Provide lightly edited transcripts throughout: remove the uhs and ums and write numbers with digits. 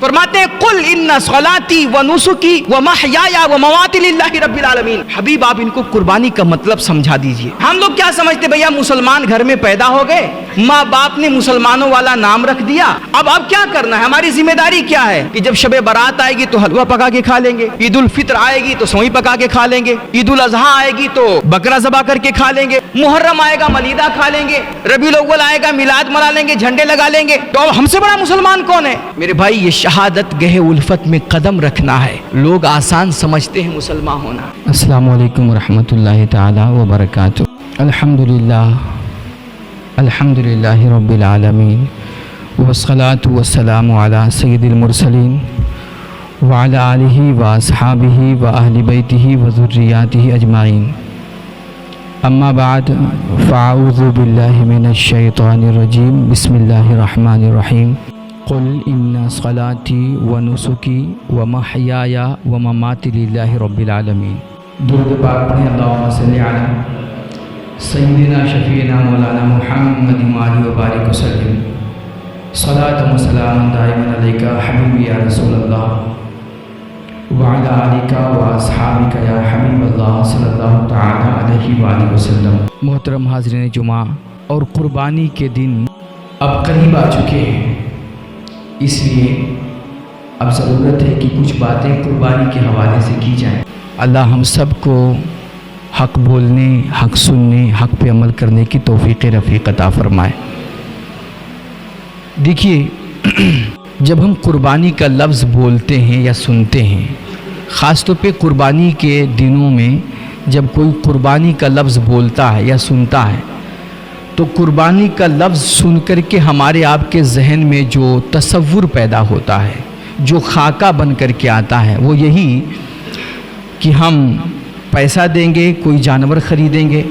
فرماتے ہیں قل ان صلاتی و نسکی و محیایا و مماتی للہ رب العالمین. حبیب آپ ان کو قربانی کا مطلب سمجھا دیجئے. ہم لوگ کیا سمجھتے بھیا مسلمان گھر میں پیدا ہو گئے, ماں باپ نے مسلمانوں والا نام رکھ دیا, اب کیا کرنا ہے, ہماری ذمہ داری کیا ہے کہ جب شب برات آئے گی تو حلوہ پکا کے کھا لیں گے, عید الفطر آئے گی تو سوئی پکا کے کھا لیں گے, عید الاضحیٰ آئے گی تو بکرا ذبح کر کے کھا لیں گے, محرم آئے گا ملیدہ کھا لیں گے, ربیع الاول آئے گا میلاد منا لیں گے, جھنڈے لگا لیں گے. تو اب ہم سے بڑا مسلمان کون ہے؟ میرے بھائی یہ شہادت گہے الفت میں قدم رکھنا ہے. لوگ آسان سمجھتے ہیں مسلمان ہونا. السلام علیکم ورحمۃ اللہ تعالی وبرکاتہ. الحمدللہ رب العالمین والصلاة والسلام علی سید المرسلین وعلی آلہ واصحابہ واہل بیتہ وذریاتہ اجمعین. اما بعد فاعوذ باللہ من الشیطان الرجیم. بسم اللہ الرحمن الرحیم. قل ان صلاتی و نسکی و محیای و مماتی للہ رب العالمین. درود پاک پڑھیں. اللہم صلی علی سیدنا شفیعنا مولانا محمد وآلہ وبارک وسلم. صلاۃ و سلام دائما علیک حبیبی یا رسول اللہ وعلی آلک و اصحابک یا حبیب اللہ صلی اللہ تعالی علیہ وآلہ وسلم. محترم حاضرین جمعہ, اور قربانی کے دن اب قریب آ چکے ہیں, اس لیے اب ضرورت ہے کہ کچھ باتیں قربانی کے حوالے سے کی جائیں. اللہ ہم سب کو حق بولنے, حق سننے, حق پہ عمل کرنے کی توفیق رفیق عطا فرمائے. دیکھیے جب ہم قربانی کا لفظ بولتے ہیں یا سنتے ہیں, خاص طور پہ قربانی کے دنوں میں جب کوئی قربانی کا لفظ بولتا ہے یا سنتا ہے, تو قربانی کا لفظ سن کر کے ہمارے آپ کے ذہن میں جو تصور پیدا ہوتا ہے, جو خاکہ بن کر کے آتا ہے, وہ یہی کہ ہم پیسہ دیں گے, کوئی جانور خریدیں گے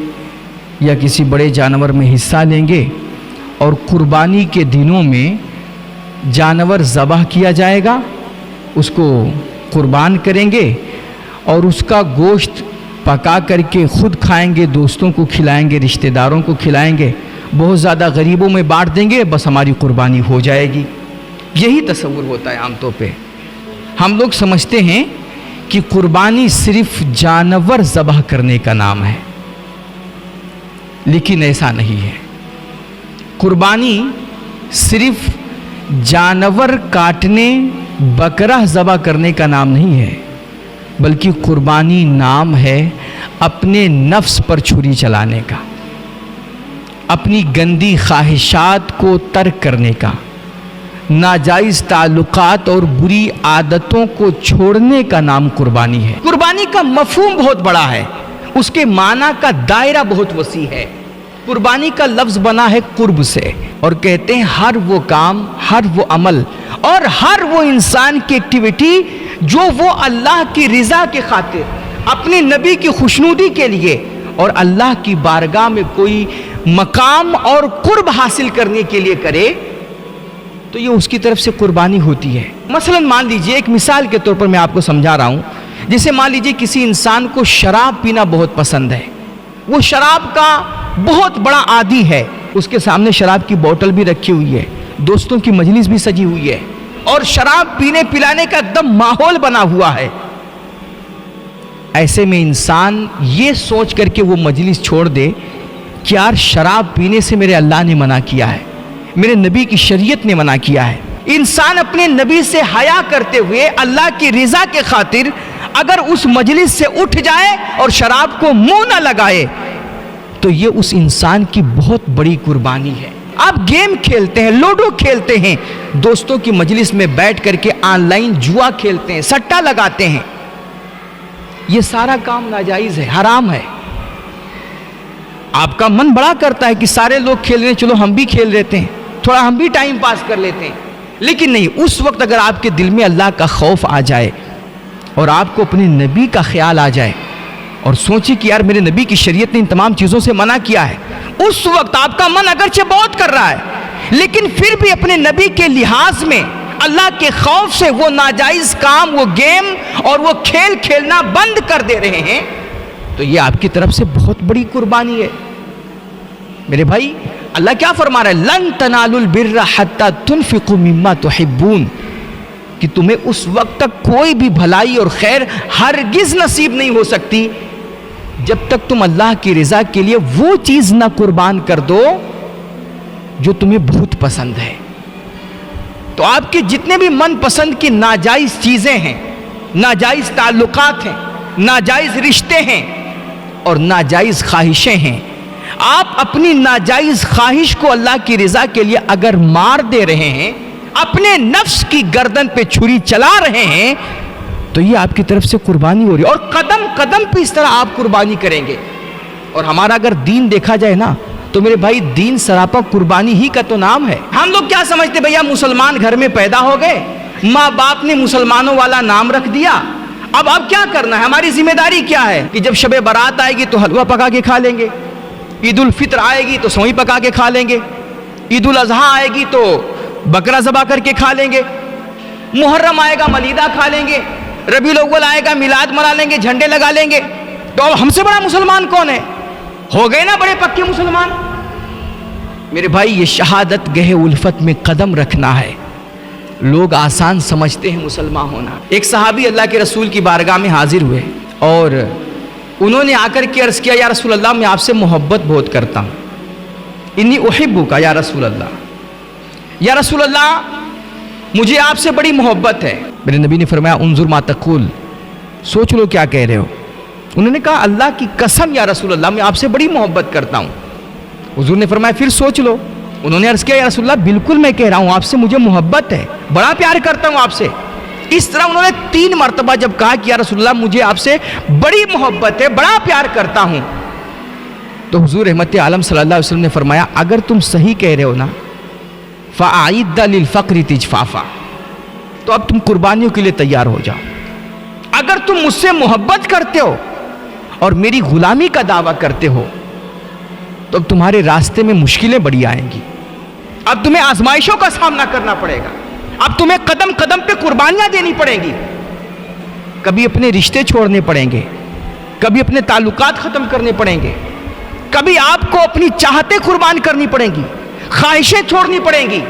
یا کسی بڑے جانور میں حصہ لیں گے, اور قربانی کے دنوں میں جانور ذبح کیا جائے گا, اس کو قربان کریں گے اور اس کا گوشت پکا کر کے خود کھائیں گے, دوستوں کو کھلائیں گے, رشتہ داروں کو کھلائیں گے, بہت زیادہ غریبوں میں بانٹ دیں گے, بس ہماری قربانی ہو جائے گی. یہی تصور ہوتا ہے عام طور پہ. ہم لوگ سمجھتے ہیں کہ قربانی صرف جانور ذبح کرنے کا نام ہے, لیکن ایسا نہیں ہے. قربانی صرف جانور کاٹنے, بکرا ذبح کرنے کا نام نہیں ہے, بلکہ قربانی نام ہے اپنے نفس پر چھری چلانے کا, اپنی گندی خواہشات کو ترک کرنے کا, ناجائز تعلقات اور بری عادتوں کو چھوڑنے کا نام قربانی ہے. قربانی کا مفہوم بہت بڑا ہے, اس کے معنی کا دائرہ بہت وسیع ہے. قربانی کا لفظ بنا ہے قرب سے, اور کہتے ہیں ہر وہ کام, ہر وہ عمل اور ہر وہ انسان کی ایکٹیویٹی جو وہ اللہ کی رضا کے خاطر, اپنے نبی کی خوشنودی کے لیے اور اللہ کی بارگاہ میں کوئی مقام اور قرب حاصل کرنے کے لیے کرے, تو یہ اس کی طرف سے قربانی ہوتی ہے. مثلا مان لیجئے, ایک مثال کے طور پر میں آپ کو سمجھا رہا ہوں, جیسے مان لیجئے کسی انسان کو شراب پینا بہت پسند ہے, وہ شراب کا بہت بڑا عادی ہے, اس کے سامنے شراب کی بوتل بھی رکھی ہوئی ہے, دوستوں کی مجلس بھی سجی ہوئی ہے, اور شراب پینے پلانے کا ایک دم ماحول بنا ہوا ہے. ایسے میں انسان یہ سوچ کر کے وہ مجلس چھوڑ دے کہ یار شراب پینے سے میرے اللہ نے منع کیا ہے, میرے نبی کی شریعت نے منع کیا ہے. انسان اپنے نبی سے حیا کرتے ہوئے اللہ کی رضا کے خاطر اگر اس مجلس سے اٹھ جائے اور شراب کو منہ نہ لگائے, تو یہ اس انسان کی بہت بڑی قربانی ہے. آپ گیم کھیلتے ہیں, لوڈو کھیلتے ہیں, دوستوں کی مجلس میں بیٹھ کر کے آن لائن جوا کھیلتے ہیں, سٹا لگاتے ہیں, یہ سارا کام ناجائز ہے, حرام ہے. آپ کا من بڑا کرتا ہے کہ سارے لوگ کھیل رہے ہیں, چلو ہم بھی کھیل لیتے ہیں, تھوڑا ہم بھی ٹائم پاس کر لیتے ہیں. لیکن نہیں, اس وقت اگر آپ کے دل میں اللہ کا خوف آ جائے اور آپ کو اپنے نبی کا خیال آ جائے اور سوچی کہ یار میرے نبی کی شریعت نے ان تمام چیزوں سے منع کیا ہے, اس وقت آپ کا من اگرچہ بہت کر رہا ہے, لیکن پھر بھی اپنے نبی کے لحاظ میں اللہ کے خوف سے وہ ناجائز کام, وہ گیم اور وہ کھیل کھیلنا بند کر دے رہے ہیں, تو یہ آپ کی طرف سے بہت بڑی قربانی ہے. میرے بھائی, اللہ کیا فرما رہا ہے, لن تنالوا البر حتى تنفقوا مما تحبون. کہ تمہیں اس وقت تک کوئی بھی بھلائی اور خیر ہرگز نصیب نہیں ہو سکتی جب تک تم اللہ کی رضا کے لیے وہ چیز نہ قربان کر دو جو تمہیں بہت پسند ہے. تو آپ کے جتنے بھی من پسند کی ناجائز چیزیں ہیں، ناجائز تعلقات ہیں، ناجائز رشتے ہیں اور ناجائز خواہشیں ہیں، آپ اپنی ناجائز خواہش کو اللہ کی رضا کے لیے اگر مار دے رہے ہیں، اپنے نفس کی گردن پہ چھری چلا رہے ہیں، تو یہ آپ کی طرف سے قربانی ہو رہی ہے. اور قدم قدم پہ اس طرح آپ قربانی کریں گے. اور ہمارا اگر دین دیکھا جائے نا تو میرے بھائی دین سراپا قربانی ہی کا تو نام ہے. ہم لوگ کیا سمجھتے بھیا مسلمان گھر میں پیدا ہو گئے، ماں باپ نے مسلمانوں والا نام رکھ دیا، اب کیا کرنا ہے، ہماری ذمہ داری کیا ہے کہ جب شب برات آئے گی تو حلوہ پکا کے کھا لیں گے، عید الفطر آئے گی تو سوئی پکا کے کھا لیں گے، عید الاضحیٰ آئے گی تو بکرا ذبح کر کے کھا لیں گے، محرم آئے گا ملیدہ کھا لیں گے، ربیع الاول آئے گا میلاد منا لیں گے، جھنڈے لگا لیں گے. تو اب ہم سے بڑا مسلمان کون ہے؟ ہو گئے نا بڑے پکے مسلمان. میرے بھائی یہ شہادت گہ الفت میں قدم رکھنا ہے. لوگ آسان سمجھتے ہیں مسلمان ہونا. ایک صحابی اللہ کے رسول کی بارگاہ میں حاضر ہوئے اور انہوں نے آ کر کے عرض کیا، یا رسول اللہ میں آپ سے محبت بہت کرتا ہوں، انی احبک یا رسول اللہ، یا رسول اللہ مجھے آپ سے بڑی محبت ہے. میرے نبی نے فرمایا انظر ما تقول، سوچ لو کیا کہہ رہے ہو. انہوں نے کہا اللہ کی قسم یا رسول اللہ میں آپ سے بڑی محبت کرتا ہوں. حضور نے فرمایا پھر سوچ لو. انہوں نے عرض کیا یا رسول اللہ بالکل میں کہہ رہا ہوں آپ سے مجھے محبت ہے، بڑا پیار کرتا ہوں آپ سے. اس طرح انہوں نے 3 مرتبہ جب کہا کہ یا رسول اللہ مجھے آپ سے بڑی محبت ہے، بڑا پیار کرتا ہوں، تو حضور رحمت عالم صلی اللہ علیہ وسلم نے فرمایا اگر تم صحیح کہہ رہے ہو نا فَأَعِدَّ لِلْفَقْرِ تِجْفَافًا، تو اب تم قربانیوں کے لیے تیار ہو جاؤ. اگر تم مجھ سے محبت کرتے ہو اور میری غلامی کا دعویٰ کرتے ہو تو اب تمہارے راستے میں مشکلیں بڑی آئیں گی، اب تمہیں آزمائشوں کا سامنا کرنا پڑے گا، اب تمہیں قدم قدم پہ قربانیاں دینی پڑیں گی. کبھی اپنے رشتے چھوڑنے پڑیں گے، کبھی اپنے تعلقات ختم کرنے پڑیں گے، کبھی آپ کو اپنی چاہتیں قربان کرنی پڑیں گی، خواہشیں چھوڑنی پڑیں گی،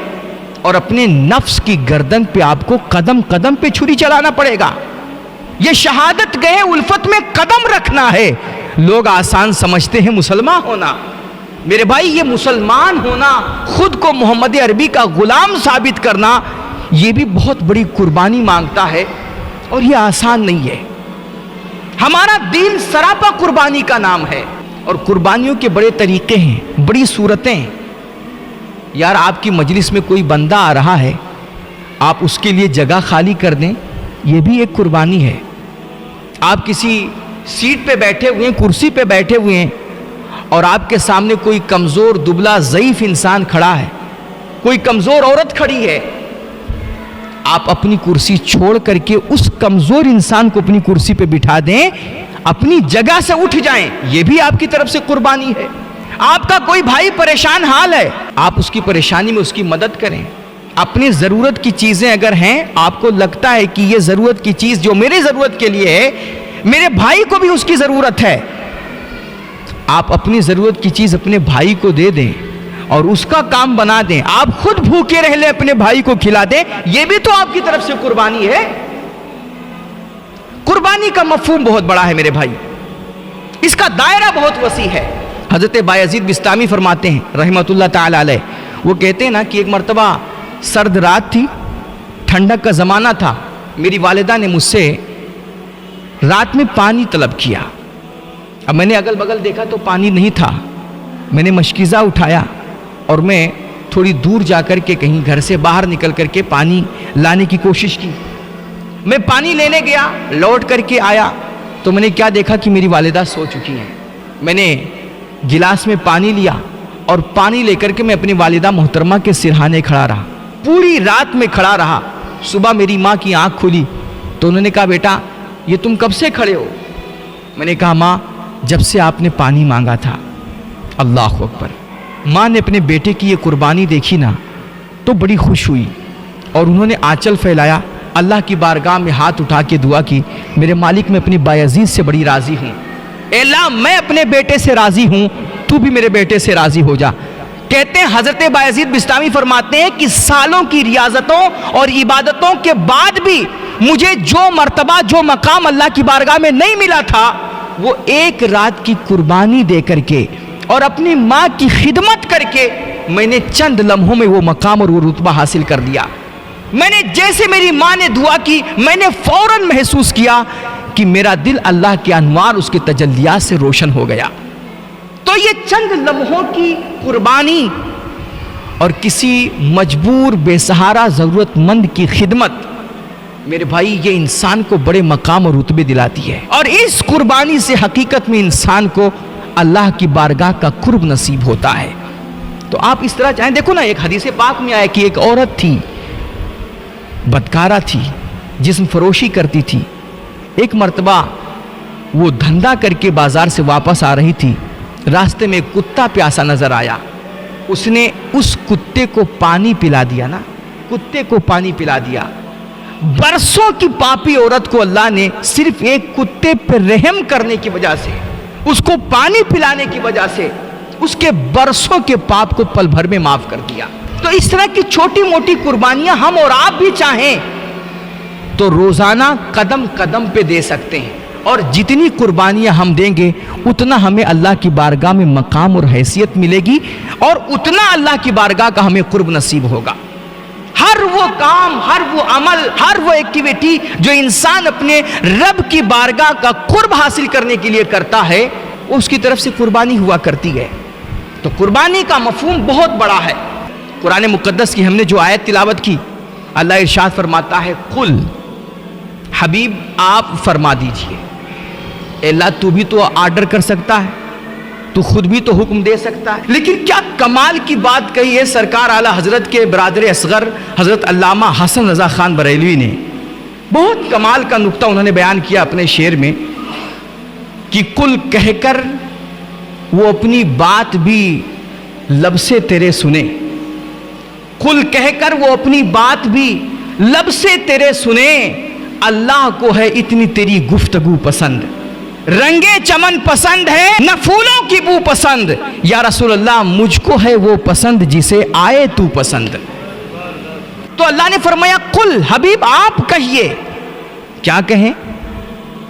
اور اپنے نفس کی گردن پہ آپ کو قدم قدم پہ چھری چلانا پڑے گا. یہ شہادت گئے الفت میں قدم رکھنا ہے. لوگ آسان سمجھتے ہیں مسلمان ہونا. میرے بھائی یہ مسلمان ہونا، خود کو محمد عربی کا غلام ثابت کرنا، یہ بھی بہت بڑی قربانی مانگتا ہے اور یہ آسان نہیں ہے. ہمارا دین سراپا قربانی کا نام ہے اور قربانیوں کے بڑے طریقے ہیں، بڑی صورتیں ہیں. یار آپ کی مجلس میں کوئی بندہ آ رہا ہے، آپ اس کے لیے جگہ خالی کر دیں، یہ بھی ایک قربانی ہے. آپ کسی سیٹ پہ بیٹھے ہوئے ہیں، کرسی پہ بیٹھے ہوئے ہیں اور آپ کے سامنے کوئی کمزور دبلا ضعیف انسان کھڑا ہے، کوئی کمزور عورت کھڑی ہے، آپ اپنی کرسی چھوڑ کر کے اس کمزور انسان کو اپنی کرسی پہ بٹھا دیں، اپنی جگہ سے اٹھ جائیں، یہ بھی آپ کی طرف سے قربانی ہے. آپ کا کوئی بھائی پریشان حال ہے، آپ اس کی پریشانی میں اس کی مدد کریں. اپنی ضرورت کی چیزیں اگر ہیں، آپ کو لگتا ہے کہ یہ ضرورت کی چیز جو میری ضرورت کے لیے ہے، میرے بھائی کو بھی اس کی ضرورت ہے، آپ اپنی ضرورت کی چیز اپنے بھائی کو دے دیں اور اس کا کام بنا دیں. آپ خود بھوکے رہ لیں، اپنے بھائی کو کھلا دیں، یہ بھی تو آپ کی طرف سے قربانی ہے. قربانی کا مفہوم بہت بڑا ہے میرے بھائی، اس کا دائرہ بہت وسیع ہے. حضرت بایزید بستامی فرماتے ہیں رحمۃ اللہ تعالی علیہ، وہ کہتے ہیں نا کہ ایک مرتبہ سرد رات تھی، ٹھنڈک کا زمانہ تھا، میری والدہ نے مجھ سے رات میں پانی طلب کیا. اب میں نے اگل بگل دیکھا تو پانی نہیں تھا. میں نے مشکیزہ اٹھایا اور میں تھوڑی دور جا کر کے کہیں گھر سے باہر نکل کر کے پانی لانے کی کوشش کی. میں پانی لینے گیا، لوٹ کر کے آیا تو میں نے کیا دیکھا کہ میری والدہ سو چکی ہیں. میں نے گلاس میں پانی لیا اور پانی لے کر کے میں اپنی والدہ محترمہ کے سرہانے کھڑا رہا، پوری رات میں کھڑا رہا. صبح میری ماں کی آنکھ کھلی تو انہوں نے کہا بیٹا یہ تم کب سے کھڑے ہو؟ میں نے کہا ماں جب سے آپ نے پانی مانگا تھا. اللہ اکبر. ماں نے اپنے بیٹے کی یہ قربانی دیکھی نا تو بڑی خوش ہوئی اور انہوں نے آنچل پھیلایا، اللہ کی بارگاہ میں ہاتھ اٹھا کے دعا کی، میرے مالک میں اپنی بایزید سے بڑی راضی ہوں، اے اللہ میں اپنے بیٹے سے راضی ہوں، تو بھی میرے بیٹے سے راضی ہو جا. کہتے ہیں حضرت بایزید بستامی فرماتے ہیں کہ سالوں کی ریاضتوں اور عبادتوں کے بعد بھی مجھے جو مرتبہ جو مقام اللہ کی بارگاہ میں نہیں ملا تھا وہ ایک رات کی قربانی دے کر کے اور اپنی ماں کی خدمت کر کے میں نے چند لمحوں میں وہ مقام اور وہ رتبہ حاصل کر دیا. میں نے جیسے میری ماں نے دعا کی میں نے فوراً محسوس کیا کہ میرا دل اللہ کے انوار اس کے تجلیات سے روشن ہو گیا. تو یہ چند لمحوں کی قربانی اور کسی مجبور بے سہارا ضرورت مند کی خدمت میرے بھائی یہ انسان کو بڑے مقام اور رتبے دلاتی ہے. اور اس قربانی سے حقیقت میں انسان کو اللہ کی بارگاہ کا قرب نصیب ہوتا ہے. تو آپ اس طرح چاہیں دیکھو نا, ایک حدیث پاک میں آیا کہ ایک عورت تھی, بدکارہ تھی, جسم فروشی کرتی تھی. ایک مرتبہ وہ دھندا کر کے بازار سے واپس آ رہی تھی, راستے میں ایک کتا پیاسا نظر آیا. اس نے اس کتے کو پانی پلا دیا نا, کتے کو پانی پلا دیا. برسوں کی پاپی عورت کو اللہ نے صرف ایک کتے پر رحم کرنے کی وجہ سے, اس کو پانی پلانے کی وجہ سے اس کے برسوں کے پاپ کو پل بھر میں معاف کر دیا. تو اس طرح کی چھوٹی موٹی قربانیاں ہم اور آپ بھی چاہیں تو روزانہ قدم قدم پہ دے سکتے ہیں, اور جتنی قربانیاں ہم دیں گے اتنا ہمیں اللہ کی بارگاہ میں مقام اور حیثیت ملے گی, اور اتنا اللہ کی بارگاہ کا ہمیں قرب نصیب ہوگا. ہر وہ کام, ہر وہ عمل, ہر وہ ایکٹیویٹی جو انسان اپنے رب کی بارگاہ کا قرب حاصل کرنے کے لیے کرتا ہے اس کی طرف سے قربانی ہوا کرتی ہے. تو قربانی کا مفہوم بہت بڑا ہے. قرآن مقدس کی ہم نے جو آیت تلاوت کی, اللہ ارشاد فرماتا ہے قل, حبیب آپ فرما دیجئے. اللہ تو بھی تو آرڈر کر سکتا ہے, تو خود بھی تو حکم دے سکتا ہے, لیکن کیا کمال کی بات کہی ہے سرکار اعلیٰ حضرت کے برادر اصغر حضرت علامہ حسن رضا خان بریلوی نے. بہت کمال کا نقطہ انہوں نے بیان کیا اپنے شعر میں کہ کل کہہ کر وہ اپنی بات بھی لب سے تیرے سنے, کل کہہ کر وہ اپنی بات بھی لب سے تیرے سنے, اللہ کو ہے اتنی تیری گفتگو پسند, رنگے چمن پسند ہے نہ پھولوں کی بو پسند, یا رسول اللہ مجھ کو ہے وہ پسند جسے آئے تو پسند. تو اللہ نے فرمایا قل, حبیب آپ کہیے. کیا کہیں؟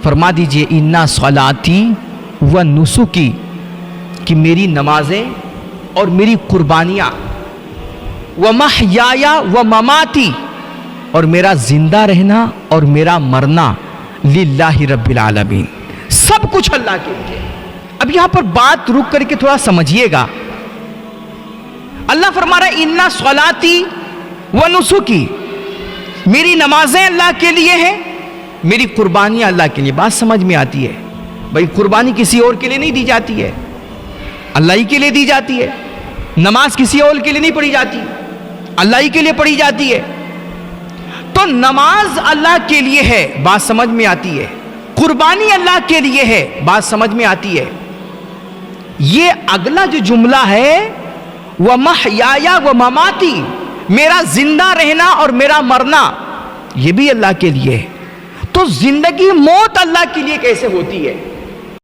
فرما دیجئے انا صلاتی و نسکی, کہ میری نمازیں اور میری قربانیاں, و محیایا و مماتی, اور میرا زندہ رہنا اور میرا مرنا, للہ رب العالمین, سب کچھ اللہ کے لیے. اب یہاں پر بات رک کر کے تھوڑا سمجھیے گا. اللہ فرما رہا ہے انا صلاتی و نسکی, میری نمازیں اللہ کے لیے ہیں, میری قربانیاں اللہ کے لیے. بات سمجھ میں آتی ہے بھائی, قربانی کسی اور کے لیے نہیں دی جاتی ہے, اللہ ہی کے لیے دی جاتی ہے. نماز کسی اور کے لیے نہیں پڑھی جاتی, اللہ ہی کے لیے پڑھی جاتی ہے. تو نماز اللہ کے لیے ہے, بات سمجھ میں آتی ہے. قربانی اللہ کے لیے ہے, بات سمجھ میں آتی ہے. یہ اگلا جو جملہ ہے وَمَحْيَايَ وَمَمَاتِي, میرا زندہ رہنا اور میرا مرنا, یہ بھی اللہ کے لیے ہے. تو زندگی موت اللہ کے لیے کیسے ہوتی ہے؟